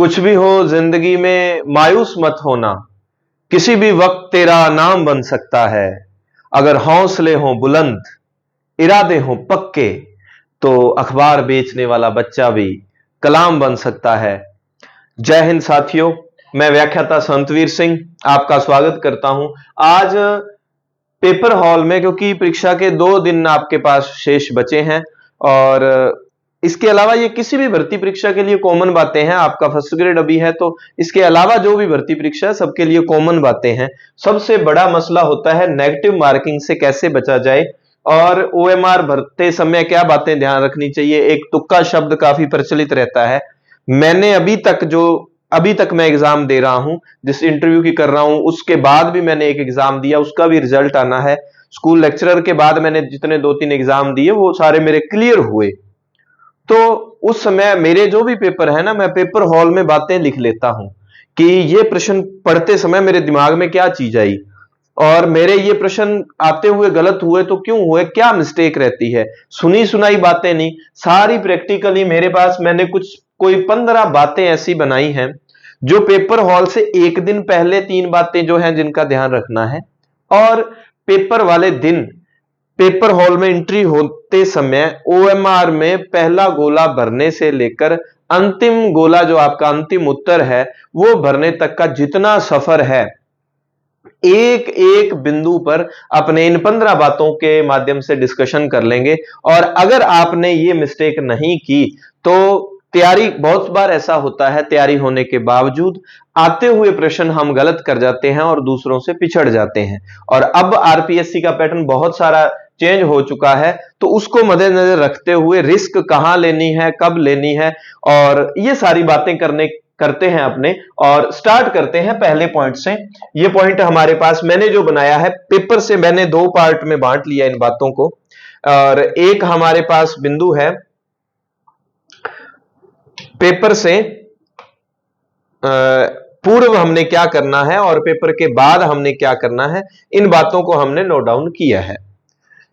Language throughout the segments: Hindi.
कुछ भी हो जिंदगी में मायूस मत होना, किसी भी वक्त तेरा नाम बन सकता है। अगर हौसले हों बुलंद, इरादे हों पक्के, तो अखबार बेचने वाला बच्चा भी कलाम बन सकता है। जय हिंद साथियों, मैं व्याख्याता संतवीर सिंह आपका स्वागत करता हूं। आज पेपर हॉल में, क्योंकि परीक्षा के 2 दिन आपके पास शेष बचे हैं और इसके अलावा ये किसी भी भर्ती परीक्षा के लिए कॉमन बातें हैं। आपका फर्स्ट ग्रेड अभी है तो इसके अलावा जो भी भर्ती परीक्षा है सबके लिए कॉमन बातें हैं। सबसे बड़ा मसला होता है नेगेटिव मार्किंग से कैसे बचा जाए और ओएमआर भरते समय क्या बातें ध्यान रखनी चाहिए। एक तुक्का शब्द काफी प्रचलित रहता है। मैंने अभी तक मैं एग्जाम दे रहा हूं, जिस इंटरव्यू की कर रहा हूं उसके बाद भी मैंने एक एग्जाम दिया, उसका भी रिजल्ट आना है। स्कूल लेक्चरर के बाद मैंने जितने 2-3 एग्जाम दिए वो सारे मेरे क्लियर हुए। तो उस समय मेरे जो भी पेपर है ना, मैं पेपर हॉल में बातें लिख लेता हूं कि ये प्रश्न पढ़ते समय मेरे दिमाग में क्या चीज आई और मेरे ये प्रश्न आते हुए गलत हुए तो क्यों हुए, क्या मिस्टेक रहती है। सुनी सुनाई बातें नहीं, सारी प्रैक्टिकली मेरे पास मैंने कोई 15 बातें ऐसी बनाई हैं जो पेपर हॉल से एक दिन पहले 3 बातें जो हैं जिनका ध्यान रखना है, और पेपर वाले दिन पेपर हॉल में एंट्री होते समय ओएमआर में पहला गोला भरने से लेकर अंतिम गोला जो आपका अंतिम उत्तर है वो भरने तक का जितना सफर है, एक एक बिंदु पर अपने इन 15 बातों के माध्यम से डिस्कशन कर लेंगे। और अगर आपने ये मिस्टेक नहीं की तो तैयारी, बहुत बार ऐसा होता है तैयारी होने के बावजूद आते हुए प्रश्न हम गलत कर जाते हैं और दूसरों से पिछड़ जाते हैं। और अब आरपीएससी का पैटर्न बहुत सारा चेंज हो चुका है, तो उसको मद्देनजर रखते हुए रिस्क कहां लेनी है, कब लेनी है, और ये सारी बातें करते हैं अपने। और स्टार्ट करते हैं पहले पॉइंट से। ये पॉइंट हमारे पास मैंने जो बनाया है, पेपर से मैंने 2 पार्ट में बांट लिया इन बातों को। और एक हमारे पास बिंदु है पेपर से पूर्व हमने क्या करना है और पेपर के बाद हमने क्या करना है, इन बातों को हमने नोट डाउन किया है।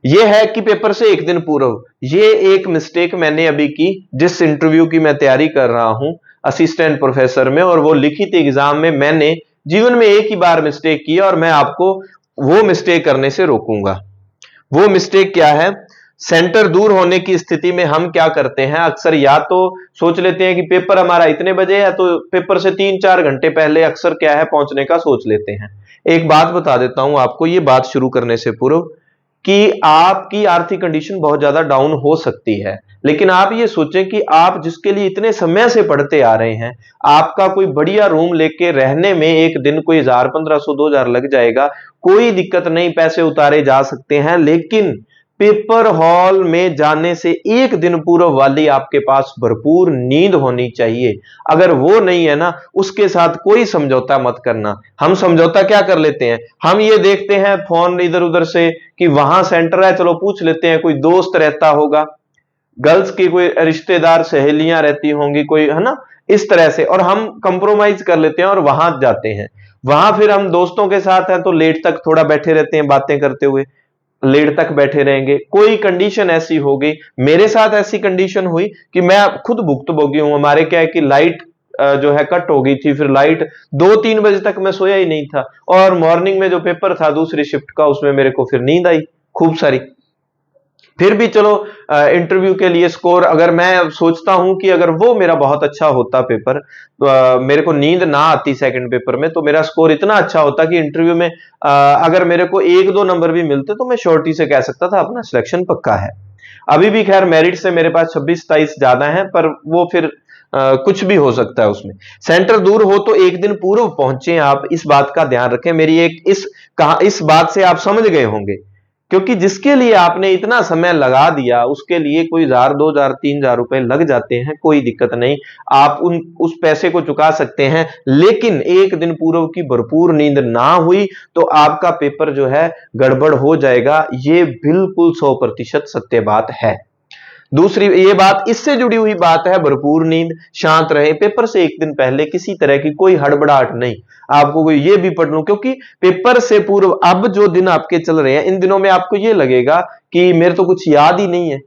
यह है कि पेपर से एक दिन पूर्व, ये एक मिस्टेक मैंने अभी की जिस इंटरव्यू की मैं तैयारी कर रहा हूं असिस्टेंट प्रोफेसर में, और वो लिखित एग्जाम में मैंने जीवन में एक ही बार मिस्टेक की और मैं आपको वो मिस्टेक करने से रोकूंगा। वो मिस्टेक क्या है? सेंटर दूर होने की स्थिति में हम क्या करते हैं, अक्सर या तो सोच लेते हैं कि पेपर हमारा इतने बजे है तो पेपर से 3-4 घंटे पहले अक्सर क्या है पहुंचने का सोच लेते हैं। एक बात बता देता हूं आपको, ये बात शुरू करने से पूर्व, कि आपकी आर्थिक कंडीशन बहुत ज्यादा डाउन हो सकती है, लेकिन आप ये सोचें कि आप जिसके लिए इतने समय से पढ़ते आ रहे हैं, आपका कोई बढ़िया रूम लेके रहने में एक दिन कोई 1000, 1500, 2000 लग जाएगा, कोई दिक्कत नहीं, पैसे उतारे जा सकते हैं। लेकिन पेपर हॉल में जाने से एक दिन पूर्व वाली आपके पास भरपूर नींद होनी चाहिए। अगर वो नहीं है ना, उसके साथ कोई समझौता मत करना। हम समझौता क्या कर लेते हैं, हम ये देखते हैं फोन इधर उधर से कि वहां सेंटर है, चलो पूछ लेते हैं, कोई दोस्त रहता होगा, गर्ल्स की कोई रिश्तेदार सहेलियां रहती होंगी कोई, है ना, इस तरह से, और हम कंप्रोमाइज कर लेते हैं और वहां जाते हैं। वहां फिर हम दोस्तों के साथ हैं तो लेट तक थोड़ा बैठे रहते हैं, बातें करते हुए लेट तक बैठे रहेंगे। कोई कंडीशन ऐसी हो गई, मेरे साथ ऐसी कंडीशन हुई कि मैं खुद भुक्तभोगी हूं। हमारे क्या है कि लाइट जो है कट हो गई थी, फिर लाइट 2-3 बजे तक मैं सोया ही नहीं था, और मॉर्निंग में जो पेपर था दूसरी शिफ्ट का, उसमें मेरे को फिर नींद आई खूब सारी। फिर भी चलो इंटरव्यू के लिए स्कोर, अगर मैं सोचता हूं कि अगर वो मेरा बहुत अच्छा होता पेपर, तो मेरे को नींद ना आती सेकंड पेपर में, तो मेरा स्कोर इतना अच्छा होता कि इंटरव्यू में अगर मेरे को 1-2 नंबर भी मिलते तो मैं श्योरिटी से कह सकता था अपना सिलेक्शन पक्का है। अभी भी खैर मेरिट से मेरे पास 26-27 ज्यादा है, पर वो फिर कुछ भी हो सकता है उसमें। सेंटर दूर हो तो एक दिन पूर्व पहुंचे आप, इस बात का ध्यान रखें। मेरी एक इस बात से आप समझ गए होंगे, क्योंकि जिसके लिए आपने इतना समय लगा दिया उसके लिए कोई 1000, 2000, 3000 रुपए लग जाते हैं, कोई दिक्कत नहीं, आप उस पैसे को चुका सकते हैं। लेकिन एक दिन पूर्व की भरपूर नींद ना हुई तो आपका पेपर जो है गड़बड़ हो जाएगा। ये बिल्कुल 100% सत्य बात है। दूसरी ये बात, इससे जुड़ी हुई बात है, भरपूर नींद, शांत रहे। पेपर से एक दिन पहले किसी तरह की कोई हड़बड़ाहट नहीं, आपको कोई ये भी पढ़ लूं, क्योंकि पेपर से पूर्व अब जो दिन आपके चल रहे हैं इन दिनों में आपको ये लगेगा कि मेरे तो कुछ याद ही नहीं है,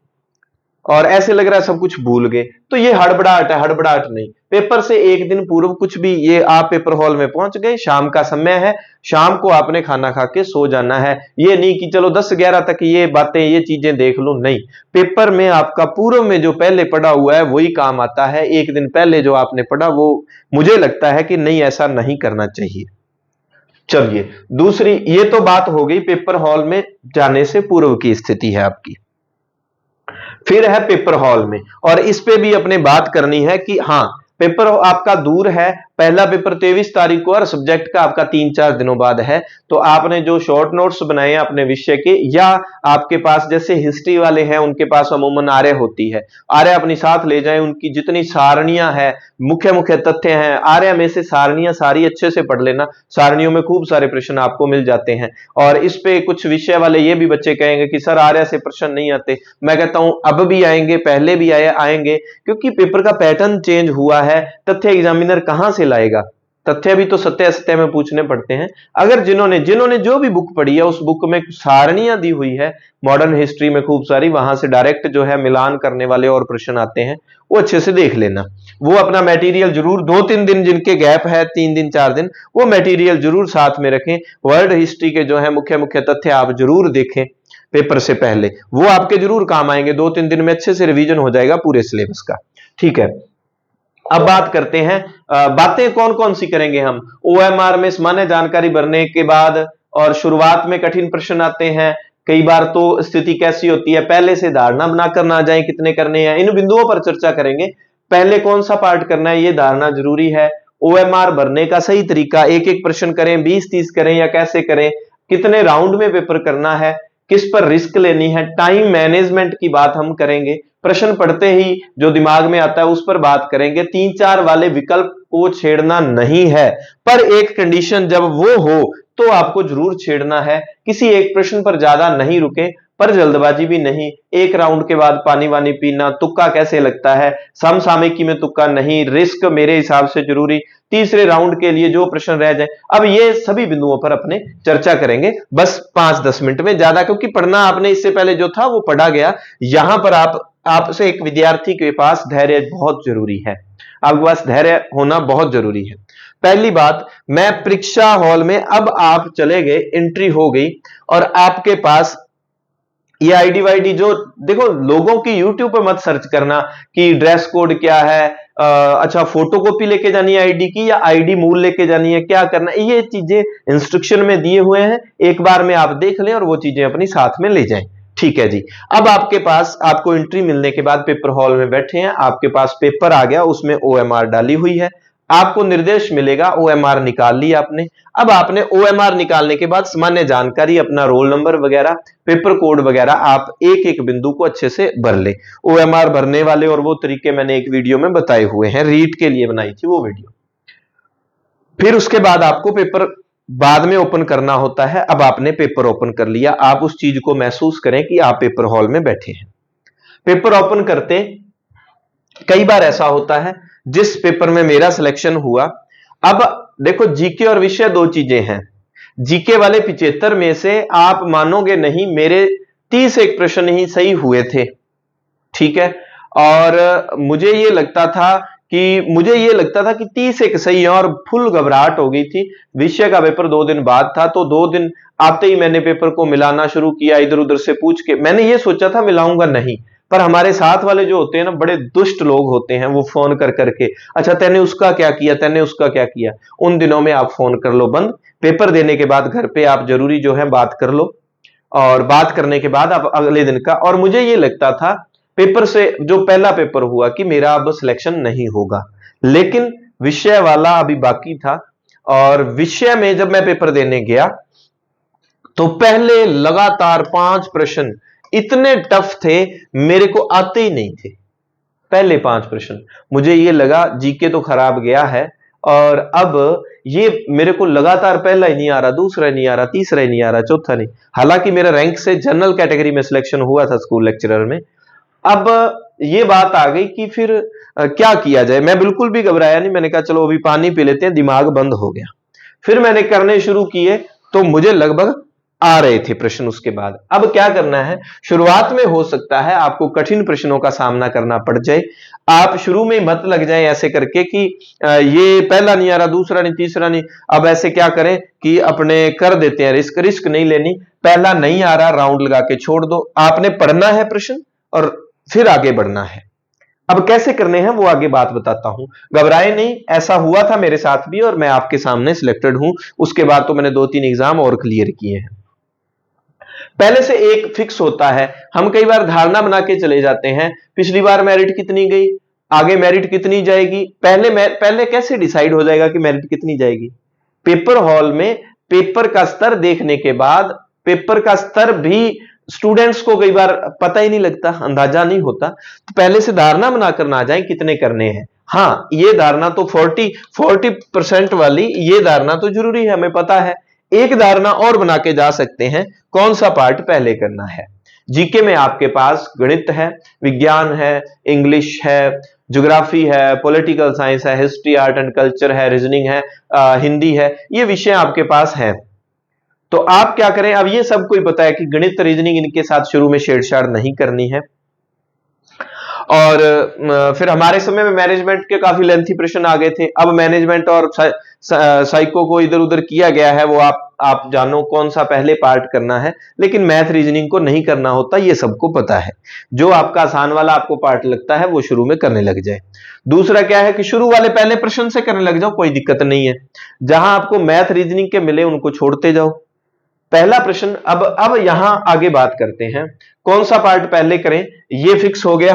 और ऐसे लग रहा है सब कुछ भूल गए। तो ये हड़बड़ाहट है, हड़बड़ाहट नहीं। पेपर से एक दिन पूर्व कुछ भी, ये आप पेपर हॉल में पहुंच गए, शाम का समय है, शाम को आपने खाना खा के सो जाना है। ये नहीं कि चलो 10-11 तक ये बातें, ये चीजें देख लूं, नहीं। पेपर में आपका पूर्व में जो पहले पढ़ा हुआ है वही काम आता है। एक दिन पहले जो आपने पढ़ा वो मुझे लगता है कि नहीं, ऐसा नहीं करना चाहिए। चलिए दूसरी, ये तो बात हो गई पेपर हॉल में जाने से पूर्व की स्थिति है आपकी। फिर है पेपर हॉल में, और इस पे भी अपने बात करनी है कि हाँ, पेपर आपका दूर है, पहला पेपर 23 तारीख को और सब्जेक्ट का आपका 3-4 दिनों बाद है। तो आपने जो शॉर्ट नोट्स बनाए हैं अपने विषय के, या आपके पास जैसे हिस्ट्री वाले हैं उनके पास अमूमन आर्य होती है, आर्य अपनी साथ ले जाएं। उनकी जितनी सारणियां हैं, मुख्य मुख्य तथ्य हैं, आर्य में से सारणियां सारी अच्छे से पढ़ लेना। सारणियों में खूब सारे प्रश्न आपको मिल जाते हैं। और इस पे कुछ विषय वाले ये भी बच्चे कहेंगे कि सर आर्य से प्रश्न नहीं आते। मैं कहता हूं अब भी आएंगे, पहले भी आएंगे, क्योंकि पेपर का पैटर्न चेंज हुआ है। तथ्य एग्जामिनर कहां से लाएगा? तथ्य भी तो सत्य असत्य में पूछने पड़ते हैं। अगर जिन्होंने जिन्होंने जो भी बुक पढ़ी है उस बुक में सारणियां दी हुई है मॉडर्न हिस्ट्री में खूब सारी, वहां से डायरेक्ट जो है मिलान करने वाले और प्रश्न आते हैं, वो अच्छे से देख लेना। वो अपना मटेरियल जरूर 2-3 दिन जिनके गैप है, 3 दिन 4 दिन, वो मटेरियल जरूर साथ में रखें। वर्ल्ड हिस्ट्री के जो है मुख्य मुख्य तथ्य आप जरूर देखें पेपर से पहले, वो आपके जरूर काम आएंगे। 2-3 दिन में अच्छे से रिवीजन हो जाएगा पूरे सिलेबस का। ठीक है, अब बात करते हैं, बातें कौन कौन सी करेंगे हम। ओएमआर में सामान्य जानकारी भरने के बाद और शुरुआत में कठिन प्रश्न आते हैं। कई बार तो स्थिति कैसी होती है, पहले से धारणा बनाकर ना जाए कितने करने हैं, इन बिंदुओं पर चर्चा करेंगे। पहले कौन सा पार्ट करना है ये धारणा जरूरी है। ओएमआर भरने का सही तरीका, एक एक प्रश्न करें, 20-30 करें या कैसे करें, कितने राउंड में पेपर करना है, किस पर रिस्क लेनी है, टाइम मैनेजमेंट की बात हम करेंगे। प्रश्न पढ़ते ही जो दिमाग में आता है उस पर बात करेंगे। 3-4 वाले विकल्प को छेड़ना नहीं है, पर एक कंडीशन जब वो हो तो आपको जरूर छेड़ना है। किसी एक प्रश्न पर ज्यादा नहीं रुके, पर जल्दबाजी भी नहीं। एक राउंड के बाद पानी वानी पीना, तुक्का कैसे लगता है, समसामयिकी में तुक्का नहीं, रिस्क मेरे हिसाब से जरूरी। तीसरे राउंड के लिए जो प्रश्न रह जाए, अब ये सभी बिंदुओं पर अपने चर्चा करेंगे बस 5-10 मिनट में, ज्यादा, क्योंकि पढ़ना आपने इससे पहले जो था वो पढ़ा गया। यहां पर आपसे एक विद्यार्थी के पास धैर्य बहुत जरूरी है, आपके पास धैर्य होना बहुत जरूरी है। पहली बात, मैं परीक्षा हॉल में, अब आप चले गए, एंट्री हो गई और आपके पास ये आईडी वाईडी, जो देखो लोगों की यूट्यूब पर मत सर्च करना कि ड्रेस कोड क्या है, अच्छा फोटोकॉपी लेके जानी है आईडी की या आईडी मूल लेके जानी है, क्या करना है, ये चीजें इंस्ट्रक्शन में दिए हुए हैं। एक बार में आप देख लें और वो चीजें अपनी साथ में ले जाएं। ठीक है जी। अब आपके पास, आपको एंट्री मिलने के बाद पेपर हॉल में बैठे हैं, आपके पास पेपर आ गया, उसमें ओएमआर डाली हुई है। आपको निर्देश मिलेगा, ओएमआर निकाल लिया आपने। अब आपने ओएमआर निकालने के बाद सामान्य जानकारी, अपना रोल नंबर वगैरह, पेपर कोड वगैरह, आप एक एक बिंदु को अच्छे से भर ले। ओएमआर भरने वाले और वो तरीके मैंने एक वीडियो में बताए हुए हैं, रीड के लिए बनाई थी वो वीडियो। फिर उसके बाद आपको पेपर बाद में ओपन करना होता है। अब आपने पेपर ओपन कर लिया, आप उस चीज को महसूस करें कि आप पेपर हॉल में बैठे हैं। पेपर ओपन करते कई बार ऐसा होता है, जिस पेपर में मेरा सिलेक्शन हुआ, अब देखो जीके और विषय दो चीजें हैं। जीके वाले 75 में से आप मानोगे नहीं, मेरे 31 प्रश्न ही सही हुए थे। ठीक है, और मुझे ये लगता था कि 31 सही है और फुल घबराहट हो गई थी। विषय का पेपर 2 दिन बाद था, तो 2 दिन आते ही मैंने पेपर को मिलाना शुरू किया, इधर उधर से पूछ के। मैंने ये सोचा था मिलाऊंगा नहीं, पर हमारे साथ वाले जो होते हैं ना, बड़े दुष्ट लोग होते हैं, वो फोन कर करके, अच्छा तेने उसका क्या किया, तेने उसका क्या किया। उन दिनों में आप फोन कर लो बंद, पेपर देने के बाद घर पे आप जरूरी जो है बात कर लो, और बात करने के बाद आप अगले दिन का। और मुझे ये लगता था पेपर से, जो पहला पेपर हुआ, कि मेरा अब सिलेक्शन नहीं होगा, लेकिन विषय वाला अभी बाकी था। और विषय में जब मैं पेपर देने गया तो पहले लगातार 5 प्रश्न इतने टफ थे, मेरे को आते ही नहीं थे। पहले 5 प्रश्न मुझे ये लगा जीके तो खराब गया है, और अब ये मेरे को लगातार पहला ही नहीं आ रहा, दूसरा ही नहीं आ रहा, तीसरा ही नहीं आ रहा, चौथा नहीं। हालांकि मेरा रैंक से जनरल कैटेगरी में सिलेक्शन हुआ था स्कूल लेक्चरर में। अब ये बात आ गई कि फिर क्या किया जाए। मैं बिल्कुल भी घबराया नहीं, मैंने कहा चलो अभी पानी पी लेते हैं, दिमाग बंद हो गया। फिर मैंने करने शुरू किए, तो मुझे लगभग आ रहे थे प्रश्न उसके बाद। अब क्या करना है, शुरुआत में हो सकता है आपको कठिन प्रश्नों का सामना करना पड़ जाए। आप शुरू में मत लग जाए ऐसे करके कि ये पहला नहीं आ रहा, दूसरा नहीं, तीसरा नहीं। अब ऐसे क्या करें कि अपने कर देते हैं रिस्क, रिस्क नहीं लेनी। पहला नहीं आ रहा, राउंड लगा के छोड़ दो। आपने पढ़ना है प्रश्न और फिर आगे बढ़ना है। अब कैसे करने हैं वो आगे बात बताता हूं, घबराए नहीं। ऐसा हुआ था मेरे साथ भी और मैं आपके सामने सिलेक्टेड हूं। उसके बाद तो मैंने 2-3 एग्जाम और क्लियर किए हैं। पहले से एक फिक्स होता है। हम कई बार धारणा बना के चले जाते हैं, पिछली बार मेरिट कितनी गई, आगे मेरिट कितनी जाएगी। पहले कैसे डिसाइड हो जाएगा कि मेरिट कितनी जाएगी? पेपर हॉल में पेपर का स्तर देखने के बाद, पेपर का स्तर भी स्टूडेंट्स को कई बार पता ही नहीं लगता, अंदाजा नहीं होता। तो पहले से धारणा बनाकर ना जाए कितने करने हैं। हाँ, ये धारणा तो 40% वाली ये धारणा तो जरूरी है, हमें पता है। एक धारणा और बना के जा सकते हैं, कौन सा पार्ट पहले करना है। जीके में आपके पास गणित है, विज्ञान है, इंग्लिश है, ज्योग्राफी है, पॉलिटिकल साइंस है, हिस्ट्री, आर्ट एंड कल्चर है, रीजनिंग है, हिंदी है, ये विषय आपके पास है। तो आप क्या करें, अब ये सब कोई पता है कि गणित, रीजनिंग इनके साथ शुरू में छेड़छाड़ नहीं करनी है। और फिर हमारे समय में मैनेजमेंट के काफी लेंथी प्रश्न आ गए थे। अब मैनेजमेंट और साइको को इधर उधर किया गया है, वो आप जानो कौन सा पहले पार्ट करना है। लेकिन मैथ रीजनिंग को नहीं करना होता, ये सबको पता है। जो आपका आसान वाला आपको पार्ट लगता है वो शुरू में करने लग जाए। दूसरा क्या है कि शुरू वाले पहले प्रश्न से करने लग जाओ, कोई दिक्कत नहीं है। जहां आपको मैथ रीजनिंग के मिले उनको छोड़ते जाओ। पहला प्रश्न, अब यहां आगे बात करते हैं कौन सा पार्ट पहले करें। ये फिक्स हो गया,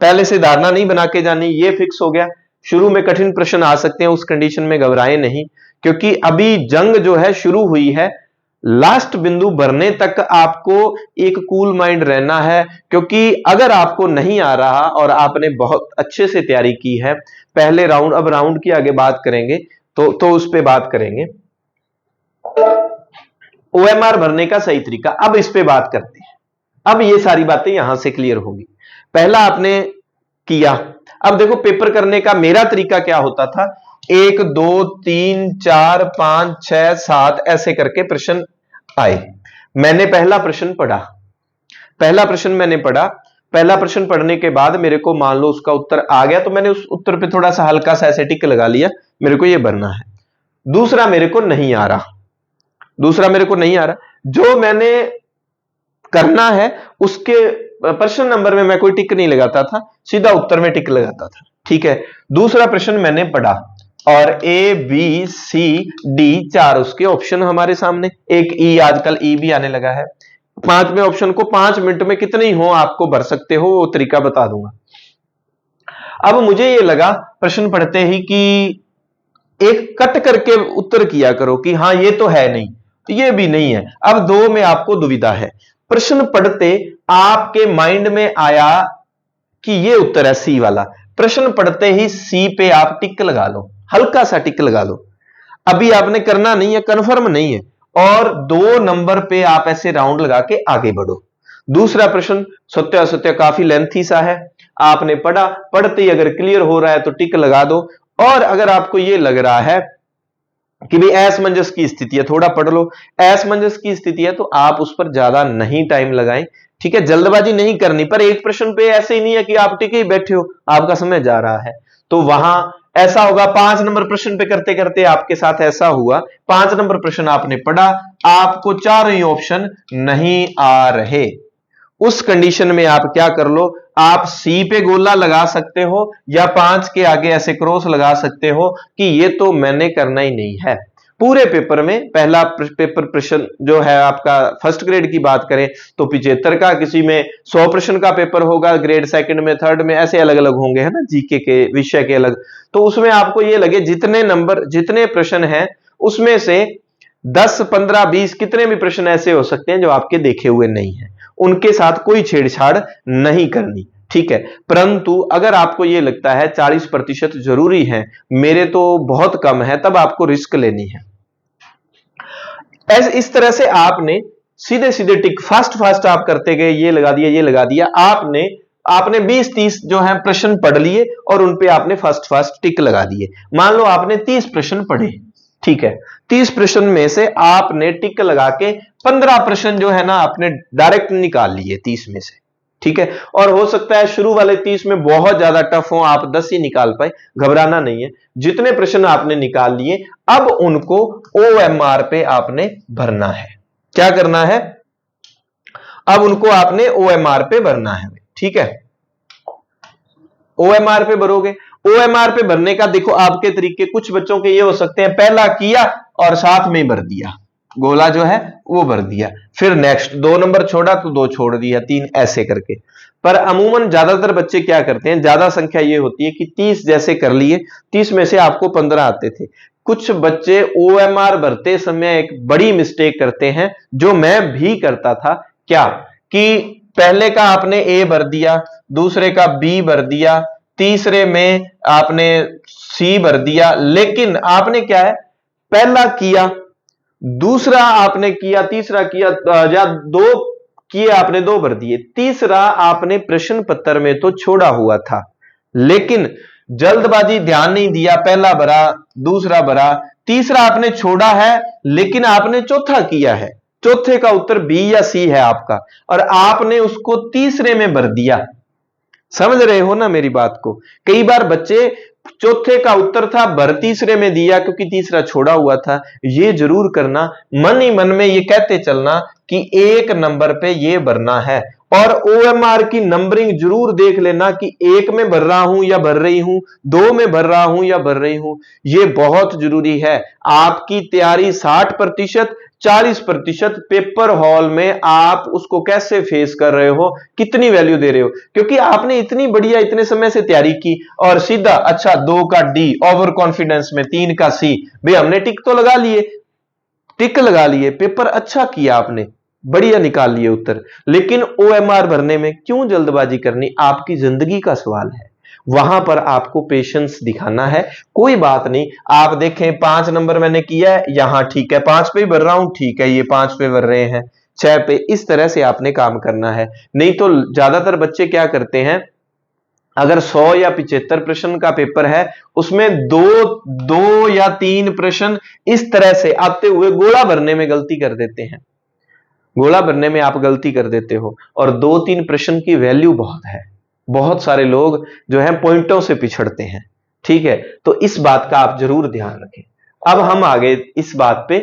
पहले से धारणा नहीं बना के जानी, ये फिक्स हो गया। शुरू में कठिन प्रश्न आ सकते हैं, उस कंडीशन में घबराएं नहीं, क्योंकि अभी जंग जो है शुरू हुई है। लास्ट बिंदु भरने तक आपको एक कूल माइंड रहना है, क्योंकि अगर आपको नहीं आ रहा और आपने बहुत अच्छे से तैयारी की है पहले राउंड, अब राउंड की आगे बात करेंगे तो उस पे बात करेंगे। ओएमआर भरने का सही तरीका, अब इस पे बात करते हैं। अब ये सारी बातें यहां से क्लियर होगी। पहला आपने किया, अब देखो पेपर करने का मेरा तरीका क्या होता था, 1 2 3 4 5 6 7 ऐसे करके प्रश्न आए। मैंने पहला प्रश्न पढ़ा, पहला प्रश्न मैंने पढ़ा। पहला प्रश्न पढ़ने के बाद मेरे को मान लो उसका उत्तर आ गया, तो मैंने उस उत्तर पे थोड़ा सा हल्का सा ऐसे टिक लगा लिया, मेरे को ये भरना है। दूसरा मेरे को नहीं आ रहा, दूसरा मेरे को नहीं आ रहा, जो मैंने करना है उसके प्रश्न नंबर में मैं कोई टिक नहीं लगाता था, सीधा उत्तर में टिक लगाता था। ठीक है, दूसरा प्रश्न मैंने पढ़ा और ए बी सी डी 4 उसके ऑप्शन हमारे सामने, एक ई, आजकल ई भी आने लगा है। 5वें ऑप्शन को 5 मिनट में कितने ही हो आपको भर सकते हो, वो तरीका बता दूंगा। अब मुझे ये लगा प्रश्न पढ़ते ही कि एक कट करके उत्तर किया करो कि हाँ ये तो है नहीं, तो ये भी नहीं है। अब 2 में आपको दुविधा है। प्रश्न पढ़ते आपके माइंड में आया कि ये उत्तर है सी वाला, प्रश्न पढ़ते ही सी पे आप टिक लगा लो, हल्का सा टिक लगा लो। अभी आपने करना नहीं है, कंफर्म नहीं है, और 2 नंबर पे आप ऐसे राउंड लगा के आगे बढ़ो। दूसरा प्रश्न सत्य असत्य काफी लेंथी सा है, आपने पढ़ा, पढ़ते ही अगर क्लियर हो रहा है तो टिक लगा दो। और अगर आपको यह लग रहा है कि भाई असमंजस की स्थिति है, थोड़ा पढ़ लो, असमंजस की स्थिति है, तो आप उस पर ज्यादा नहीं टाइम लगाएं। ठीक है, जल्दबाजी नहीं करनी, पर एक प्रश्न पे ऐसे ही नहीं है कि आप टिके ही बैठे हो, आपका समय जा रहा है, तो वहां ऐसा होगा। 5 नंबर प्रश्न पे करते करते आपके साथ ऐसा हुआ, 5 नंबर प्रश्न आपने पढ़ा, आपको 4 ही ऑप्शन नहीं आ रहे। उस कंडीशन में आप क्या कर लो, आप सी पे गोला लगा सकते हो या 5 के आगे ऐसे क्रॉस लगा सकते हो कि ये तो मैंने करना ही नहीं है। पूरे पेपर में पहला पेपर प्रश्न जो है आपका फर्स्ट ग्रेड की बात करें तो 75 का, किसी में 100 प्रश्न का पेपर होगा, ग्रेड सेकंड में, थर्ड में, ऐसे अलग अलग होंगे, है ना, जीके के विषय के अलग। तो उसमें आपको ये लगे जितने नंबर, जितने प्रश्न हैं उसमें से 10 15 20 कितने भी प्रश्न ऐसे हो सकते हैं जो आपके देखे हुए नहीं है, उनके साथ कोई छेड़छाड़ नहीं करनी। ठीक है, परंतु अगर आपको यह लगता है 40% जरूरी है, मेरे तो बहुत कम है, तब आपको रिस्क लेनी है। इस तरह से आपने सीधे सीधे टिक फास्ट फास्ट आप करते गए, ये लगा दिया, ये लगा दिया, आपने 20-30 जो है प्रश्न पढ़ लिए और उन पे आपने फास्ट फास्ट टिक लगा दिए। मान लो आपने 30 प्रश्न पढ़े, ठीक है, 30 प्रश्न में से आपने टिक लगा के 15 प्रश्न जो है ना आपने डायरेक्ट निकाल लिए 30 में से। ठीक है, और हो सकता है शुरू वाले 30 में बहुत ज्यादा टफ हो, आप 10 ही निकाल पाए, घबराना नहीं है। जितने प्रश्न आपने निकाल लिए अब उनको OMR पे आपने भरना है। क्या करना है? अब उनको आपने OMR पे भरना है। ठीक है, OMR पे भरोगे। OMR पे भरने का देखो आपके तरीके, कुछ बच्चों के ये हो सकते हैं, पहला किया और साथ में ही भर दिया, गोला जो है वो भर दिया, फिर नेक्स्ट 2 नंबर छोड़ा तो 2 छोड़ दिया, 3 ऐसे करके। पर अमूमन ज्यादातर बच्चे क्या करते हैं, ज्यादा संख्या ये होती है कि 30 जैसे कर लिए, 30 में से आपको 15 आते थे। कुछ बच्चे OMR भरते समय एक बड़ी मिस्टेक करते हैं, जो मैं भी करता था। क्या कि पहले का आपने A भर दिया, दूसरे का B भर दिया, तीसरे में आपने C भर दिया, लेकिन आपने क्या है, पहला किया, दूसरा आपने किया, तीसरा किया, या 2 किए आपने, 2 भर दिए, तीसरा आपने प्रश्न पत्र में तो छोड़ा हुआ था, लेकिन जल्दबाजी ध्यान नहीं दिया, पहला भरा, दूसरा भरा, तीसरा आपने छोड़ा है, लेकिन आपने चौथा किया है, चौथे का उत्तर B या C है आपका, और आपने उसको तीसरे में भर दिया। समझ रहे हो ना मेरी बात को? कई बार बच्चे चौथे का उत्तर था, भर तीसरे में दिया क्योंकि तीसरा छोड़ा हुआ था। ये जरूर करना, मन ही मन में ये कहते चलना कि 1 नंबर पे ये भरना है, और OMR की नंबरिंग जरूर देख लेना कि 1 में भर रहा हूं या भर रही हूं, 2 में भर रहा हूं या भर रही हूं। ये बहुत जरूरी है। आपकी तैयारी 60%, 40% पेपर हॉल में आप उसको कैसे फेस कर रहे हो, कितनी वैल्यू दे रहे हो, क्योंकि आपने इतनी बढ़िया इतने समय से तैयारी की और सीधा अच्छा 2 का D ओवर कॉन्फिडेंस में, 3 का C, भाई हमने टिक तो लगा लिए, टिक लगा लिए, पेपर अच्छा किया आपने, बढ़िया निकाल लिए उत्तर, लेकिन OMR भरने में क्यों जल्दबाजी करनी? आपकी जिंदगी का सवाल है, वहां पर आपको पेशेंस दिखाना है। कोई बात नहीं, आप देखें 5 नंबर मैंने किया है, यहां ठीक है 5 पे ही भर रहा हूं, ठीक है ये 5 पे भर रहे हैं, 6 पे, इस तरह से आपने काम करना है। नहीं तो ज्यादातर बच्चे क्या करते हैं, अगर 100 या 75 प्रश्न का पेपर है, उसमें 2 या 3 प्रश्न इस तरह से आते हुए गोला भरने में गलती कर देते हैं, गोला भरने में आप गलती कर देते हो, और 2-3 प्रश्न की वैल्यू बहुत है। बहुत सारे लोग जो है पॉइंटों से पिछड़ते हैं। ठीक है, तो इस बात का आप जरूर ध्यान रखें। अब हम आगे इस बात पे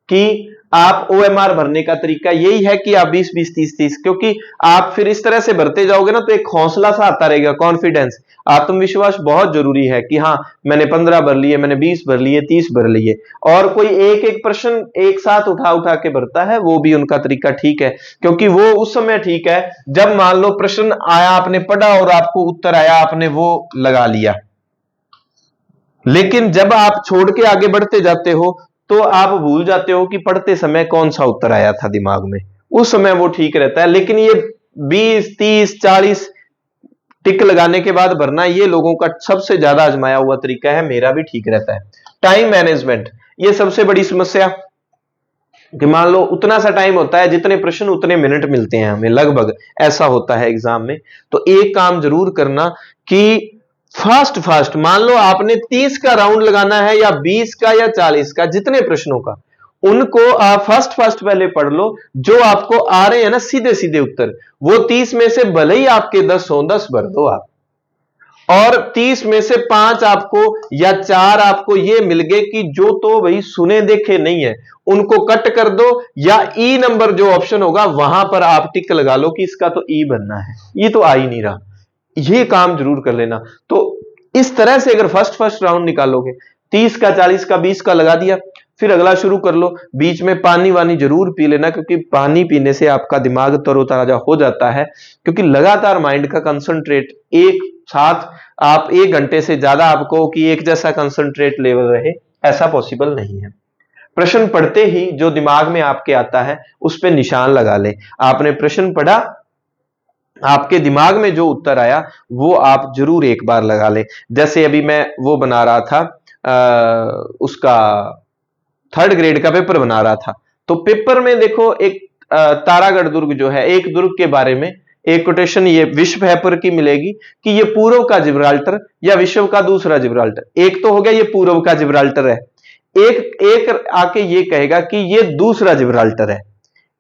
कि आप OMR भरने का तरीका यही है कि आप 20-20, 30-30, क्योंकि आप फिर इस तरह से भरते जाओगे ना तो एक हौसला सा आता रहेगा, कॉन्फिडेंस, आत्मविश्वास बहुत जरूरी है कि हाँ मैंने 15 भर लिए, मैंने 20 भर लिए, 30 भर लिए। और कोई एक एक प्रश्न एक साथ उठा उठा के भरता है, वो भी उनका तरीका ठीक है, क्योंकि वो उस समय ठीक है जब मान लो प्रश्न आया, आपने पढ़ा और आपको उत्तर आया, आपने वो लगा लिया। लेकिन जब आप छोड़ के आगे बढ़ते जाते हो तो आप भूल जाते हो कि पढ़ते समय कौन सा उत्तर आया था दिमाग में, उस समय वो ठीक रहता है। लेकिन ये 20, 30, 40 टिक लगाने के बाद भरना, ये लोगों का सबसे ज्यादा आजमाया हुआ तरीका है, मेरा भी ठीक रहता है। टाइम मैनेजमेंट, ये सबसे बड़ी समस्या कि मान लो उतना सा टाइम होता है, जितने प्रश्न उतने मिनट मिलते हैं हमें, लगभग ऐसा होता है एग्जाम में। तो एक काम जरूर करना कि फास्ट फास्ट, मान लो आपने 30 का राउंड लगाना है या 20 का या 40 का, जितने प्रश्नों का, उनको आप फास्ट फास्ट पहले पढ़ लो, जो आपको आ रहे हैं ना सीधे सीधे उत्तर, वो 30 में से भले ही आपके 10 हो, 10 भर दो आप, और 30 में से 5 आपको या 4 आपको ये मिल गए कि जो तो भाई सुने देखे नहीं है, उनको कट कर दो, या ई नंबर जो ऑप्शन होगा वहां पर आप टिक लगा लो कि इसका तो ई बनना है, ये तो आ ही नहीं रहा। ये काम जरूर कर लेना। तो इस तरह से अगर फर्स्ट राउंड निकालोगे, 30 का, 40 का, 20 का लगा दिया, फिर अगला शुरू कर लो। बीच में पानी वानी जरूर पी लेना, क्योंकि पानी पीने से आपका दिमाग तरोताजा हो जाता है, क्योंकि लगातार माइंड का कंसंट्रेट एक साथ आप 1 घंटे से ज्यादा आपको कि एक जैसा कंसंट्रेट लेवल रहे, ऐसा पॉसिबल नहीं है। प्रश्न पढ़ते ही जो दिमाग में आपके आता है उस पर निशान लगा ले। आपने प्रश्न पढ़ा, आपके दिमाग में जो उत्तर आया वो आप जरूर एक बार लगा ले। जैसे अभी मैं वो बना रहा था, उसका 3rd ग्रेड का पेपर बना रहा था, तो पेपर में देखो एक तारागढ़ दुर्ग जो है, एक दुर्ग के बारे में एक कोटेशन ये विश्व पेपर की मिलेगी कि ये पूर्व का जिब्राल्टर या विश्व का दूसरा जिब्राल्टर। एक तो हो गया ये पूर्व का जिब्राल्टर है, एक एक आके ये कहेगा कि ये दूसरा जिब्राल्टर है।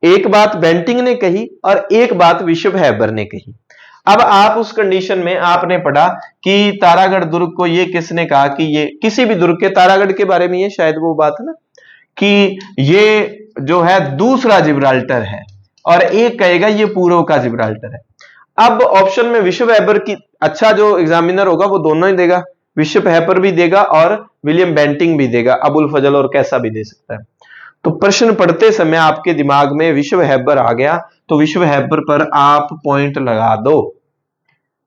एक बात बेंटिंक ने कही और एक बात विशव हैबर ने कही। अब आप उस कंडीशन में आपने पढ़ा कि तारागढ़ दुर्ग को ये किसने कहा कि ये किसी भी दुर्ग के, तारागढ़ के बारे में ये शायद वो बात है ना कि ये जो है दूसरा जिब्राल्टर है, और एक कहेगा ये पूर्व का जिब्राल्टर है। अब ऑप्शन में विशव हैबर की, अच्छा जो एग्जामिनर होगा वो दोनों ही देगा, विशव हैबर भी देगा और विलियम बेंटिंक भी देगा, अबुल फजल और कैसा भी दे सकता है। तो प्रश्न पढ़ते समय आपके दिमाग में विशव हैबर आ गया तो विशव हैबर पर आप पॉइंट लगा दो,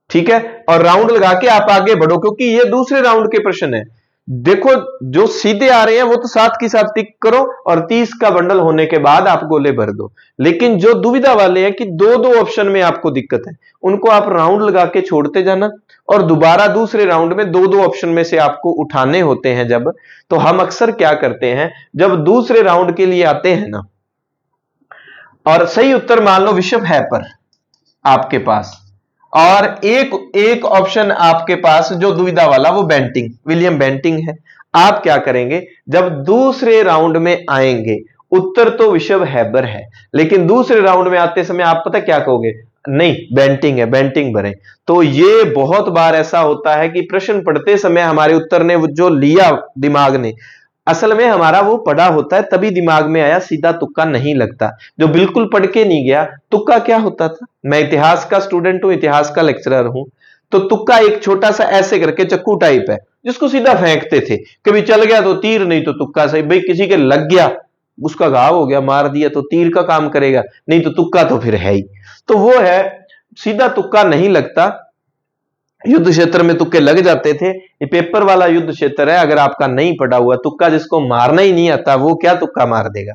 ठीक है, और राउंड लगा के आप आगे बढ़ो, क्योंकि ये दूसरे राउंड के प्रश्न है। देखो जो सीधे आ रहे हैं वो तो साथ के साथ टिक करो और 30 का बंडल होने के बाद आप गोले भर दो, लेकिन जो दुविधा वाले हैं कि दो दो ऑप्शन में आपको दिक्कत है, उनको आप राउंड लगा के छोड़ते जाना और दोबारा दूसरे राउंड में दो दो ऑप्शन में से आपको उठाने होते हैं। जब तो हम अक्सर क्या करते हैं, जब दूसरे राउंड के लिए आते हैं ना, और सही उत्तर मान लो विशव हैबर आपके पास, और एक ऑप्शन आपके पास जो दुविधा वाला वो बेंटिंक, विलियम बेंटिंक है। आप क्या करेंगे, जब दूसरे राउंड में आएंगे, उत्तर तो विशव हैबर है, लेकिन दूसरे राउंड में आते समय आप पता क्या कहोगे, नहीं बेंटिंक है, बेंटिंक भरें। तो ये बहुत बार ऐसा होता है कि प्रश्न पढ़ते समय हमारे उत्तर ने जो लिया दिमाग ने, असल में हमारा वो पढ़ा होता है तभी दिमाग में आया, सीधा तुक्का नहीं लगता। जो बिल्कुल पढ़ के नहीं गया, तुक्का क्या होता था, मैं इतिहास का स्टूडेंट हूं, इतिहास का लेक्चरर हूं, तो तुक्का एक छोटा सा ऐसे करके चक्कू टाइप है जिसको सीधा फेंकते थे, कभी चल गया तो तीर, नहीं तो तुक्का सही, भाई किसी के लग गया उसका घाव हो गया, मार दिया तो तीर का काम करेगा, नहीं तो तुक्का तो फिर है ही। तो वो है, सीधा तुक्का नहीं लगता, युद्ध क्षेत्र में तुक्के लग जाते थे। ये पेपर वाला युद्ध क्षेत्र है, अगर आपका नहीं पड़ा हुआ, तुक्का जिसको मारना ही नहीं आता वो क्या तुक्का मार देगा,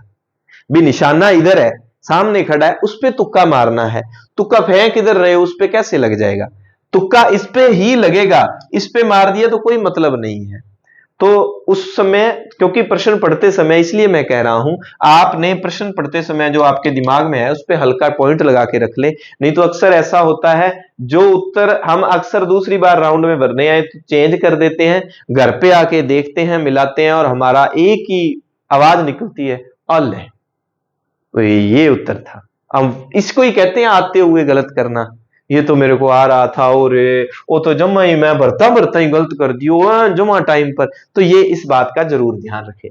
भी निशाना इधर है, सामने खड़ा है, उस पे तुक्का मारना है, तुक्का फेंक इधर रहे उस पे कैसे लग जाएगा, तुक्का इस पे ही लगेगा, इस पे मार दिया तो कोई मतलब नहीं है। तो उस समय, क्योंकि प्रश्न पढ़ते समय, इसलिए मैं कह रहा हूं आपने प्रश्न पढ़ते समय जो आपके दिमाग में है उस पे हल्का पॉइंट लगा के रख ले, नहीं तो अक्सर ऐसा होता है जो उत्तर हम अक्सर दूसरी बार राउंड में भरने आए तो चेंज कर देते हैं, घर पे आके देखते हैं, मिलाते हैं और हमारा एक ही आवाज निकलती है, अल है, तो ये उत्तर था। हम इसको ही कहते हैं आते हुए गलत करना, ये तो मेरे को आ रहा था और वो तो जमा ही मैं भरता भरता ही गलत कर दियो जमा टाइम पर, तो ये इस बात का जरूर ध्यान रखें।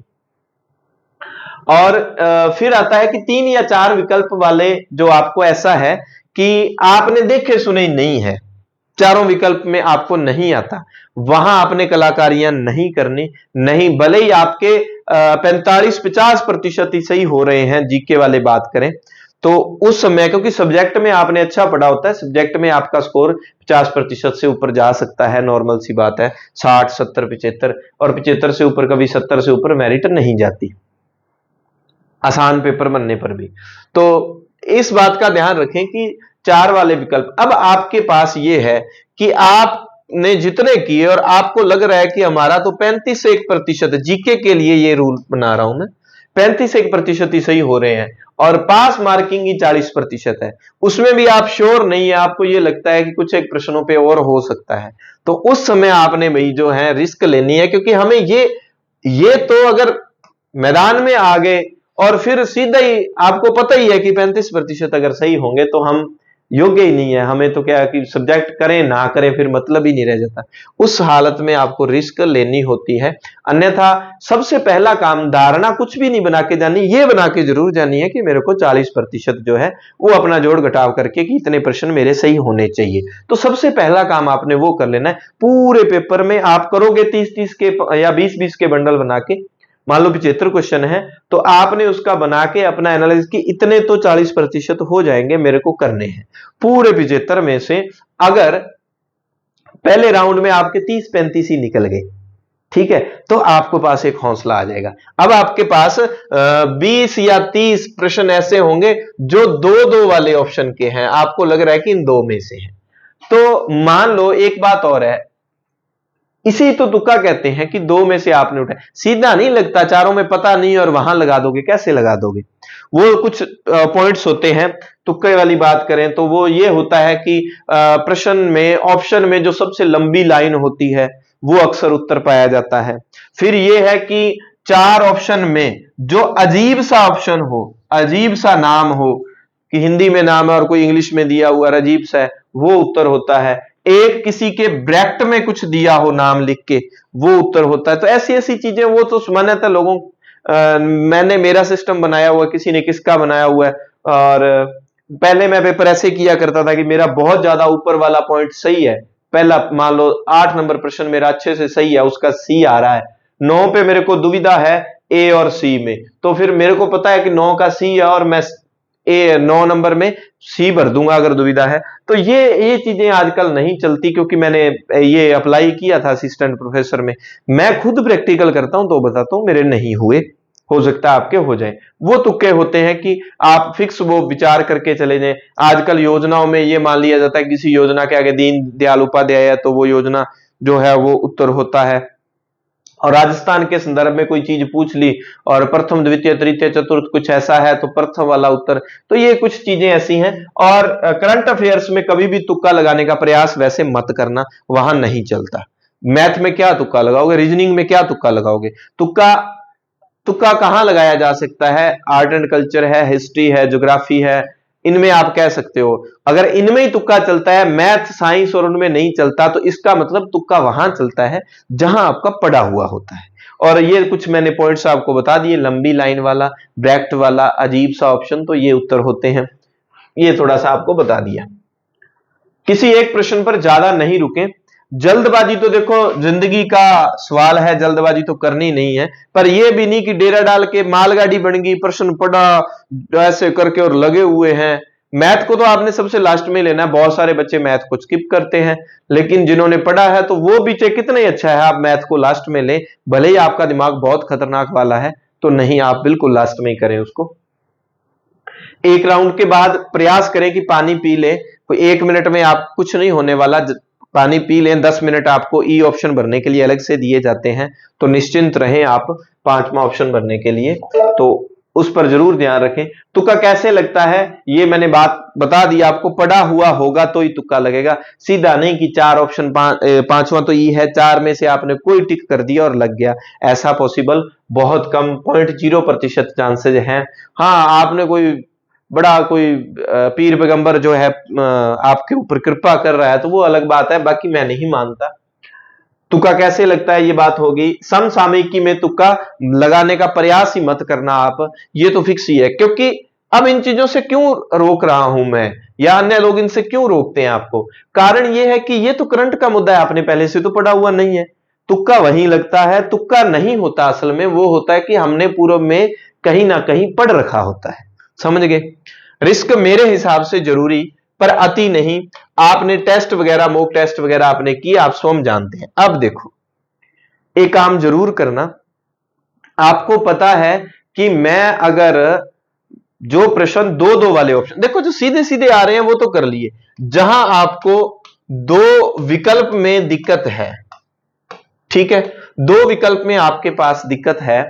और फिर आता है कि 3 या 4 विकल्प वाले जो आपको ऐसा है कि आपने देखे सुने ही नहीं है, चारों विकल्प में आपको नहीं आता, वहां आपने कलाकारियां नहीं करनी, नहीं भले ही आपके 45-50% ही सही हो रहे हैं, जीके वाले बात करें तो उस समय, क्योंकि सब्जेक्ट में आपने अच्छा पढ़ा होता है, सब्जेक्ट में आपका स्कोर 50% से ऊपर जा सकता है, नॉर्मल सी बात है, 60, 70, 75, और 75 से ऊपर, कभी 70 से ऊपर मेरिट नहीं जाती आसान पेपर बनने पर भी। तो इस बात का ध्यान रखें कि 4 वाले विकल्प। अब आपके पास ये है कि आपने जितने किए और आपको लग रहा है कि हमारा तो 35 से 1%, जीके के लिए ये रूल बना रहा हूं मैं, 35 से 1% ही सही हो रहे हैं और पास मार्किंग ही 40% है, उसमें भी आप श्योर नहीं है, आपको ये लगता है कि कुछ एक प्रश्नों पे और हो सकता है, तो उस समय आपने भाई जो है रिस्क लेनी है, क्योंकि हमें ये तो अगर मैदान में आ गए और फिर सीधा ही आपको पता ही है कि 35% अगर सही होंगे तो हम योग्य ही नहीं है, हमें तो क्या है कि सब्जेक्ट करें ना करें फिर मतलब ही नहीं रह जाता, उस हालत में आपको रिस्क लेनी होती है। अन्यथा सबसे पहला काम, धारणा कुछ भी नहीं बना के जानी, ये बना के जरूर जानी है कि मेरे को 40% जो है वो अपना जोड़ घटाव करके कि इतने प्रश्न मेरे सही होने चाहिए, तो सबसे पहला काम आपने वो कर लेना है। पूरे पेपर में आप करोगे 30-30 के या 20-20 के बंडल बना के, मान लो 75 क्वेश्चन है तो आपने उसका बना के अपना एनालिसिस की इतने तो 40% हो जाएंगे मेरे को करने हैं पूरे 75 में से। अगर पहले राउंड में आपके 30-35 ही निकल गए, ठीक है, तो आपके पास एक हौसला आ जाएगा। अब आपके पास 20 या 30 प्रश्न ऐसे होंगे जो 2-2 वाले ऑप्शन के हैं, आपको लग रहा है कि इन 2 में से है, तो मान लो एक बात और है, इसी तो तुक्का कहते हैं कि 2 में से आपने उठाया, सीधा नहीं लगता, चारों में पता नहीं और वहां लगा दोगे, कैसे लगा दोगे, वो कुछ पॉइंट्स होते हैं। तुक्के वाली बात करें तो वो ये होता है कि प्रश्न में ऑप्शन में जो सबसे लंबी लाइन होती है वो अक्सर उत्तर पाया जाता है। फिर ये है कि चार ऑप्शन में जो अजीब सा ऑप्शन हो, अजीब सा नाम हो कि हिंदी में नाम है और कोई इंग्लिश में दिया हुआ अजीब सा है, वो उत्तर होता है। एक किसी के ब्रैकेट में कुछ दिया हो नाम लिख के, वो उत्तर होता है। तो ऐसी ऐसी चीजें, वो तो मान्यता लोगों मैंने मेरा सिस्टम बनाया हुआ, किसी ने किसका बनाया हुआ है। और पहले मैं पेपर ऐसे किया करता था कि मेरा बहुत ज्यादा ऊपर वाला पॉइंट सही है, पहला मान लो 8 नंबर प्रश्न मेरा अच्छे से सही है, उसका सी आ रहा है, 9 पे मेरे को दुविधा है ए और सी में, तो फिर मेरे को पता है कि 9 का सी है और मैं 9 नंबर में सी भर दूंगा अगर दुविधा है। तो ये चीजें आजकल नहीं चलती, क्योंकि मैंने ये अप्लाई किया था असिस्टेंट प्रोफेसर में। मैं खुद प्रैक्टिकल करता हूं तो बताता हूं, मेरे नहीं हुए, हो सकता है आपके हो जाए। वो तुक्के होते हैं कि आप फिक्स वो विचार करके चले जाएं। आजकल योजनाओं में ये मान लिया जाता है किसी योजना के आगे दीन दयाल उपाध्याय है तो वो योजना जो है वो उत्तर होता है। और राजस्थान के संदर्भ में कोई चीज पूछ ली और प्रथम द्वितीय तृतीय चतुर्थ कुछ ऐसा है तो प्रथम वाला उत्तर। तो ये कुछ चीजें ऐसी हैं। और करंट अफेयर्स में कभी भी तुक्का लगाने का प्रयास वैसे मत करना, वहां नहीं चलता। मैथ में क्या तुक्का लगाओगे, रीजनिंग में क्या तुक्का लगाओगे। तुक्का तुक्का कहां लगाया जा सकता है, आर्ट एंड कल्चर है, हिस्ट्री है, ज्योग्राफी है, इनमें आप कह सकते हो। अगर इनमें ही तुक्का चलता है, मैथ साइंस और उनमें नहीं चलता, तो इसका मतलब तुक्का वहां चलता है जहां आपका पड़ा हुआ होता है। और ये कुछ मैंने पॉइंट्स आपको बता दिए, लंबी लाइन वाला, ब्रैकेट वाला, अजीब सा ऑप्शन, तो ये उत्तर होते हैं। ये थोड़ा सा आपको बता दिया। किसी एक प्रश्न पर ज्यादा नहीं रुके। जल्दबाजी तो देखो जिंदगी का सवाल है, जल्दबाजी तो करनी नहीं है, पर यह भी नहीं कि डेरा डाल के मालगाड़ी बन गई, प्रश्न पड़ा ऐसे करके और लगे हुए हैं। मैथ को तो आपने सबसे लास्ट में लेना है, बहुत सारे बच्चे मैथ को स्किप करते हैं, लेकिन जिन्होंने पढ़ा है तो वो भी चाहे कितना ही अच्छा है, आप मैथ को लास्ट में लें, भले ही आपका दिमाग बहुत खतरनाक वाला है तो नहीं, आप बिल्कुल लास्ट में ही करें उसको। एक राउंड के बाद प्रयास करें कि पानी पी ले, कोई 1 मिनट में आप कुछ नहीं होने वाला, पानी पी लें। 10 मिनट आपको ई ऑप्शन भरने के लिए अलग से दिए जाते हैं, तो निश्चिंत रहें आप 5वां ऑप्शन भरने के लिए, तो उस पर जरूर ध्यान रखें। तुक्का कैसे लगता है ये मैंने बात बता दी आपको, पढ़ा हुआ होगा तो ही तुक्का लगेगा, सीधा नहीं कि 4 ऑप्शन 5वां तो ई है, 4 में से आपने कोई टिक कर दिया और लग गया, ऐसा पॉसिबल बहुत कम, 0.0% चांसेज हैं। हाँ, आपने कोई बड़ा कोई पीर पैगंबर जो है आपके ऊपर कृपा कर रहा है तो वो अलग बात है, बाकी मैं नहीं मानता। तुक्का कैसे लगता है ये बात होगी। समसामयिकी में तुक्का लगाने का प्रयास ही मत करना आप, ये तो फिक्स ही है। क्योंकि अब इन चीजों से क्यों रोक रहा हूं मैं, या अन्य लोग इनसे क्यों रोकते हैं आपको, कारण ये है कि ये तो करंट का मुद्दा है, आपने पहले से तो पढ़ा हुआ नहीं है। तुक्का वहीं लगता है, तुक्का नहीं होता असल में, वो होता है कि हमने पूर्व में कहीं ना कहीं पढ़ रखा होता है, समझ गए। रिस्क मेरे हिसाब से जरूरी, पर अति नहीं। आपने टेस्ट वगैरह, मॉक टेस्ट वगैरह आपने किया, आप स्वयं जानते हैं। अब देखो, एक काम जरूर करना, आपको पता है कि मैं अगर जो प्रश्न 2-2 वाले ऑप्शन, देखो जो सीधे सीधे आ रहे हैं वो तो कर लिए, जहां आपको 2 विकल्प में दिक्कत है, ठीक है, 2 विकल्प में आपके पास दिक्कत है,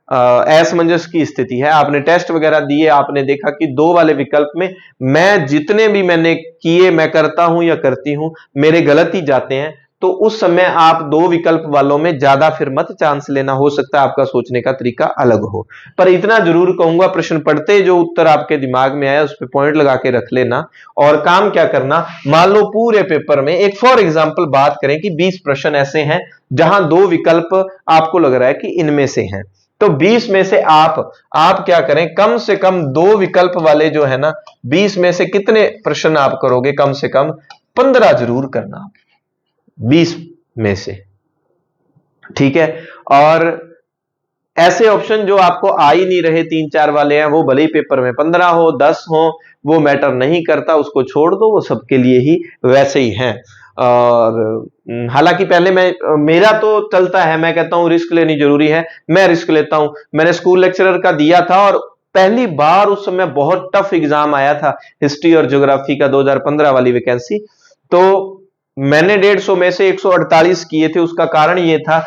असमंजस की स्थिति है, आपने टेस्ट वगैरह दिए, आपने देखा कि 2 वाले विकल्प में मैं जितने भी मैंने किए, मैं करता हूं या करती हूं, मेरे गलत ही जाते हैं, तो उस समय आप 2 विकल्प वालों में ज्यादा फिर मत चांस लेना, हो सकता है आपका सोचने का तरीका अलग हो। पर इतना जरूर कहूंगा, प्रश्न पढ़ते जो उत्तर आपके दिमाग में आया उस पर पॉइंट लगा के रख लेना। और काम क्या करना, मान लो पूरे पेपर में एक फॉर एग्जाम्पल बात करें कि 20 प्रश्न ऐसे हैं जहां 2 विकल्प आपको लग रहा है कि इनमें से हैं, तो 20 में से आप क्या करें, कम से कम 2 विकल्प वाले जो है ना, 20 में से कितने प्रश्न आप करोगे, कम से कम 15 जरूर करना, 20 में से, ठीक है। और ऐसे ऑप्शन जो आपको आ ही नहीं रहे, 3-4 वाले हैं, वो भले ही पेपर में 15 हो 10 हो, वो मैटर नहीं करता, उसको छोड़ दो, वो सबके लिए ही वैसे ही हैं। और हालांकि पहले मेरा तो चलता है, मैं कहता हूं रिस्क लेनी जरूरी है, मैं रिस्क लेता हूं। मैंने स्कूल लेक्चरर का दिया था और पहली बार उस समय बहुत टफ एग्जाम आया था, हिस्ट्री और ज्योग्राफी का, 2015 वाली वैकेंसी, तो मैंने 150 में से 148 किए थे। उसका कारण ये था,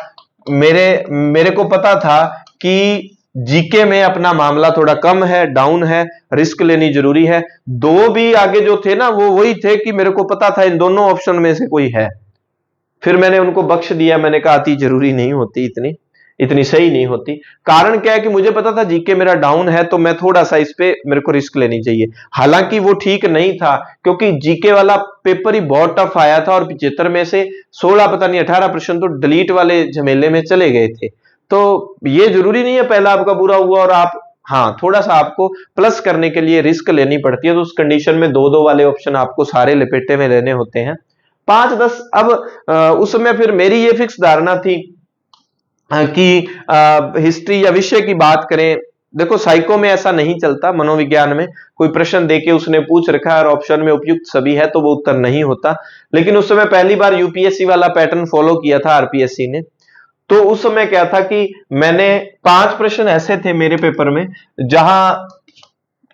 मेरे को पता था कि जीके में अपना मामला थोड़ा कम है, डाउन है, रिस्क लेनी जरूरी है। 2 भी आगे जो थे ना, वो वही थे कि मेरे को पता था इन दोनों ऑप्शन में से कोई है, फिर मैंने उनको बख्श दिया, मैंने कहा अति जरूरी नहीं होती इतनी, इतनी सही नहीं होती। कारण क्या है कि मुझे पता था जीके मेरा डाउन है, तो मैं थोड़ा सा इस पे मेरे को रिस्क लेनी चाहिए। हालांकि वो ठीक नहीं था, क्योंकि जीके वाला पेपर ही बहुत टफ आया था और 75 में से 16 पता नहीं 18 प्रश्न तो डिलीट वाले झमेले में चले गए थे। तो ये जरूरी नहीं है पहला आपका बुरा हुआ और आप, हाँ थोड़ा सा आपको प्लस करने के लिए रिस्क लेनी पड़ती है। तो उस कंडीशन में 2-2 वाले ऑप्शन आपको सारे लपेटे में लेने होते हैं। 5-10 अब उस समय फिर मेरी ये फिक्स धारणा थी कि हिस्ट्री या विषय की बात करें, देखो साइको में ऐसा नहीं चलता, मनोविज्ञान में कोई प्रश्न देके उसने पूछ रखा है और ऑप्शन में उपयुक्त सभी है तो वो उत्तर नहीं होता। लेकिन उस समय पहली बार यूपीएससी वाला पैटर्न फॉलो किया था आरपीएससी ने। तो उस समय क्या था कि मैंने 5 प्रश्न ऐसे थे मेरे पेपर में जहां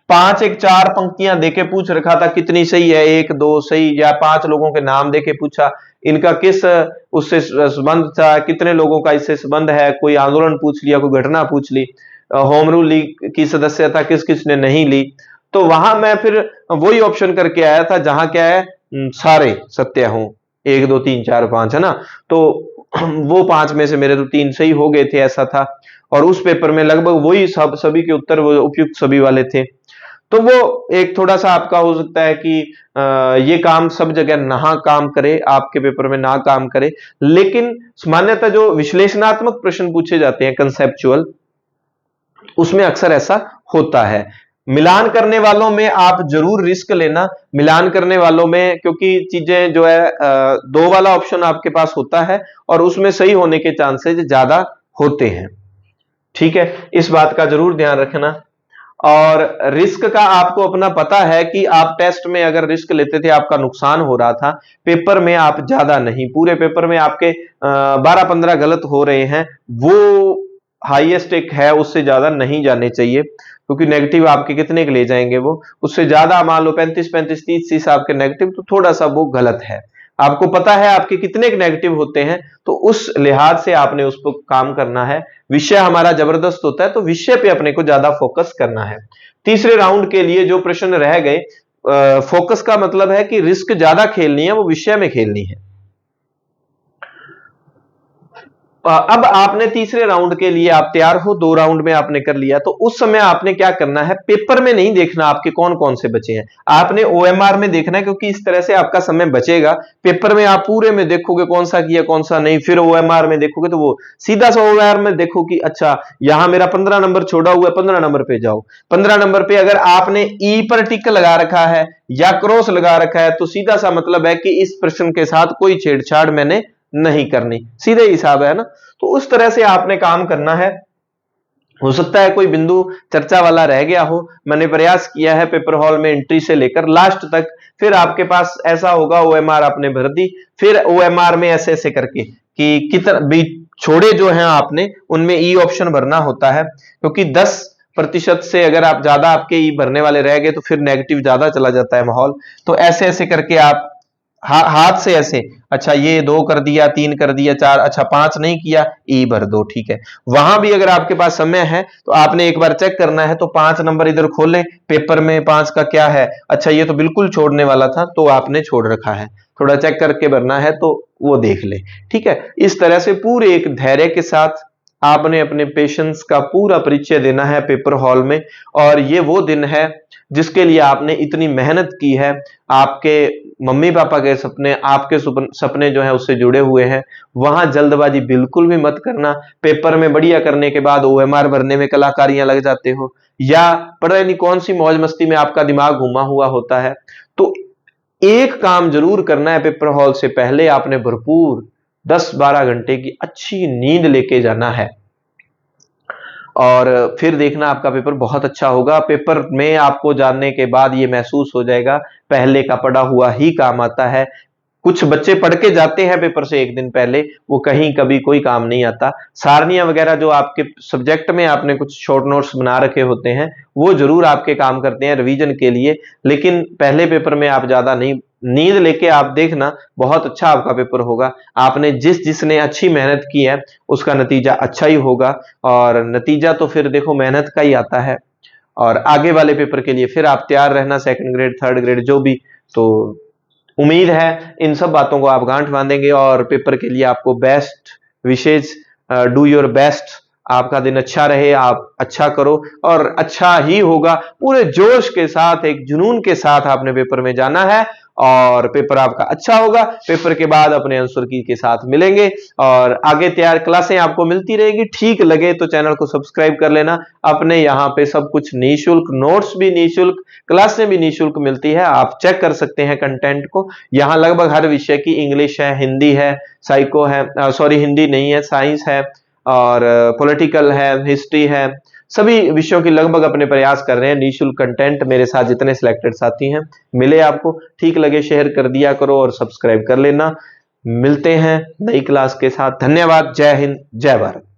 5 एक 4 पंक्तियां देके पूछ रखा था कितनी सही है, 1-2 सही, या 5 लोगों के नाम देके पूछा, इनका किस उससे संबंध था, कितने लोगों का इससे संबंध है, कोई आंदोलन पूछ लिया, कोई घटना पूछ ली, होम रूल लीग की सदस्यता किस किसने नहीं ली। तो वहां मैं फिर वही ऑप्शन करके आया था जहां क्या है सारे सत्य हों, 1 2 3 4 5 है ना। तो वो 5 में से मेरे तो 3 सही हो गए थे, ऐसा था। और उस पेपर में लगभग वही सभी के उत्तर वो उपयुक्त सभी वाले थे। तो वो एक थोड़ा सा आपका हो सकता है कि ये काम सब जगह ना काम करे, आपके पेपर में ना काम करे। लेकिन सामान्यतः जो विश्लेषणात्मक प्रश्न पूछे जाते हैं कंसेप्चुअल, उसमें अक्सर ऐसा होता है। मिलान करने वालों में आप जरूर रिस्क लेना, मिलान करने वालों में, क्योंकि चीजें जो है 2 वाला ऑप्शन आपके पास होता है और उसमें सही होने के चांसेस ज्यादा होते हैं। ठीक है, इस बात का जरूर ध्यान रखना। और रिस्क का आपको अपना पता है कि आप टेस्ट में अगर रिस्क लेते थे आपका नुकसान हो रहा था, पेपर में आप ज्यादा नहीं, पूरे पेपर में आपके 12-15 गलत हो रहे हैं, वो हाईएस्ट एक है, उससे ज्यादा नहीं जाने चाहिए। क्योंकि नेगेटिव आपके कितने के ले जाएंगे वो, उससे ज्यादा मान लो 35-35 30 आपके नेगेटिव, तो थोड़ा सा वो गलत है। आपको पता है आपके कितने नेगेटिव होते हैं, तो उस लिहाज से आपने उस पर काम करना है। विषय हमारा जबरदस्त होता है तो विषय पे अपने को ज्यादा फोकस करना है। तीसरे राउंड के लिए जो प्रश्न रह गए, फोकस का मतलब है कि रिस्क ज्यादा खेलनी है, वो विषय में खेलनी है। अब आपने तीसरे राउंड के लिए आप तैयार हो, 2 राउंड में आपने कर लिया, तो उस समय आपने क्या करना है, पेपर में नहीं देखना आपके कौन कौन से बचे हैं, आपने ओएमआर में देखना है, क्योंकि इस तरह से आपका समय बचेगा। पेपर में आप पूरे में देखोगे कौन सा किया कौन सा नहीं, फिर ओएमआर में देखोगे तो वो सीधा सा ओएमआर में देखो कि अच्छा यहां मेरा 15 नंबर छोड़ा हुआ है, 15 नंबर पे जाओ। 15 नंबर पे अगर आपने ई पर टिक लगा रखा है या क्रॉस लगा रखा है, तो सीधा सा मतलब है कि इस प्रश्न के साथ कोई छेड़छाड़ मैंने नहीं करनी, सीधे हिसाब है ना। तो उस तरह से आपने काम करना है। हो सकता है कोई बिंदु चर्चा वाला रह गया हो, मैंने प्रयास किया है पेपर हॉल में एंट्री से लेकर लास्ट तक। फिर आपके पास ऐसा होगा ओएमआर आपने भर दी, फिर ओएमआर में ऐसे ऐसे करके कि कितना भी छोड़े जो हैं आपने, उनमें ई ऑप्शन भरना होता है। क्योंकि 10% से अगर आप ज्यादा आपके ई भरने वाले रह गए तो फिर नेगेटिव ज्यादा चला जाता है माहौल। तो ऐसे ऐसे करके आप हाथ से ऐसे, अच्छा ये 2 कर दिया, 3 कर दिया, 4, अच्छा 5 नहीं किया, ई भर दो, ठीक है। वहां भी अगर आपके पास समय है तो आपने एक बार चेक करना है, तो 5 नंबर इधर खोले पेपर में, 5 का क्या है, अच्छा ये तो बिल्कुल छोड़ने वाला था तो आपने छोड़ रखा है, थोड़ा चेक करके भरना है तो वो देख ले। ठीक है, इस तरह से पूरे एक धैर्य के साथ आपने अपने पेशेंस का पूरा परिचय देना है पेपर हॉल में। और ये वो दिन है जिसके लिए आपने इतनी मेहनत की है, आपके मम्मी पापा के सपने, आपके सपने जो है उससे जुड़े हुए हैं। वहां जल्दबाजी बिल्कुल भी मत करना। पेपर में बढ़िया करने के बाद ओएमआर भरने में कलाकारियां लग जाते हो, या पता नहीं कौन सी मौज मस्ती में आपका दिमाग घुमा हुआ होता है। तो एक काम जरूर करना है, पेपर हॉल से पहले आपने भरपूर 10-12 घंटे की अच्छी नींद लेके जाना है, और फिर देखना आपका पेपर बहुत अच्छा होगा। पेपर में आपको जानने के बाद ये महसूस हो जाएगा पहले का पढ़ा हुआ ही काम आता है। कुछ बच्चे पढ़ के जाते हैं पेपर से एक दिन पहले, वो कहीं कभी कोई काम नहीं आता। सारनियां वगैरह जो आपके सब्जेक्ट में आपने कुछ शॉर्ट नोट्स बना रखे होते हैं, वो जरूर आपके काम करते हैं रिवीजन के लिए। लेकिन पहले पेपर में आप ज्यादा नहीं, नींद लेके आप देखना, बहुत अच्छा आपका पेपर होगा। आपने जिसने अच्छी मेहनत की है उसका नतीजा अच्छा ही होगा, और नतीजा तो फिर देखो मेहनत का ही आता है। और आगे वाले पेपर के लिए फिर आप तैयार रहना, सेकंड ग्रेड, थर्ड ग्रेड जो भी। तो उम्मीद है इन सब बातों को आप गांठ बांधेंगे और पेपर के लिए आपको best wishes, do your best. आपका दिन अच्छा रहे, आप अच्छा करो और अच्छा ही होगा। पूरे जोश के साथ, एक जुनून के साथ आपने पेपर में जाना है और पेपर आपका अच्छा होगा। पेपर के बाद अपने आंसर की के साथ मिलेंगे और आगे तैयार क्लासें आपको मिलती रहेगी। ठीक लगे तो चैनल को सब्सक्राइब कर लेना। अपने यहाँ पे सब कुछ निःशुल्क, नोट्स भी निःशुल्क, क्लासें भी निःशुल्क मिलती है। आप चेक कर सकते हैं कंटेंट को। यहाँ लगभग हर विषय की इंग्लिश है, हिंदी है, साइको है, सॉरी हिंदी नहीं है, साइंस है और पॉलिटिकल है, हिस्ट्री है, सभी विषयों की लगभग अपने प्रयास कर रहे हैं। निःशुल्क कंटेंट मेरे साथ जितने सिलेक्टेड साथी हैं मिले आपको, ठीक लगे शेयर कर दिया करो और सब्सक्राइब कर लेना। मिलते हैं नई क्लास के साथ। धन्यवाद। जय हिंद, जय भारत।